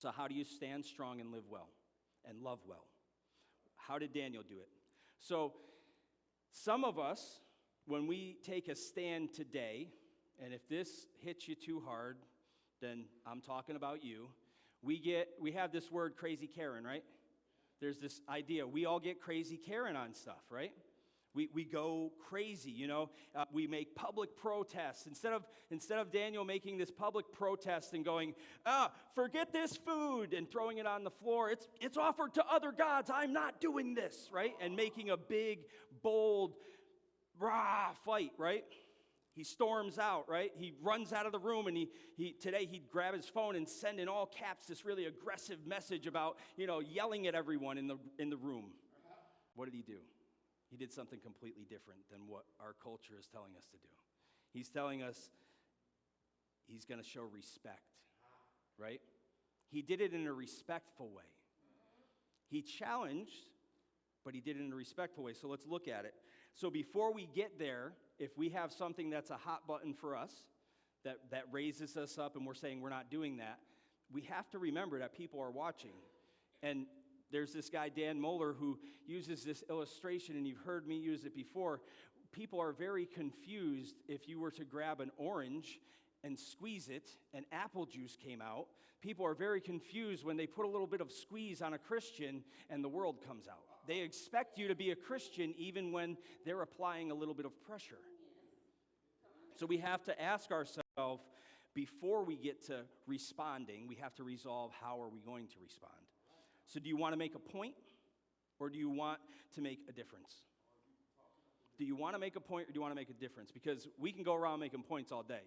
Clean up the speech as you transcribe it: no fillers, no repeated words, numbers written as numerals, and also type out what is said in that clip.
So how do you stand strong and live well and love well? How did Daniel do it? So some of us, when we take a stand today, and if this hits you too hard, then I'm talking about you. We have this word crazy Karen, right? There's this idea. We all get crazy Karen on stuff, right? We go crazy, we make public protests. Instead of Daniel making this public protest and going, forget this food and throwing it on the floor, it's offered to other gods, I'm not doing this, right? And making a big, bold, fight, right? He storms out, right? He runs out of the room, and today he'd grab his phone and send in all caps this really aggressive message about, yelling at everyone in the room. What did he do? He did something completely different than what our culture is telling us to do. He's telling us he's going to show respect, right? He did it in a respectful way. He challenged, but he did it in a respectful way. So let's look at it. So before we get there, if we have something that's a hot button for us, that raises us up and we're saying we're not doing that, we have to remember that people are watching. And there's this guy, Dan Moeller, who uses this illustration, and you've heard me use it before. People are very confused if you were to grab an orange and squeeze it, and apple juice came out. People are very confused when they put a little bit of squeeze on a Christian and the world comes out. They expect you to be a Christian even when they're applying a little bit of pressure. So we have to ask ourselves, before we get to responding, we have to resolve how are we going to respond. So do you want to make a point, or do you want to make a difference? Do you want to make a point, or do you want to make a difference? Because we can go around making points all day.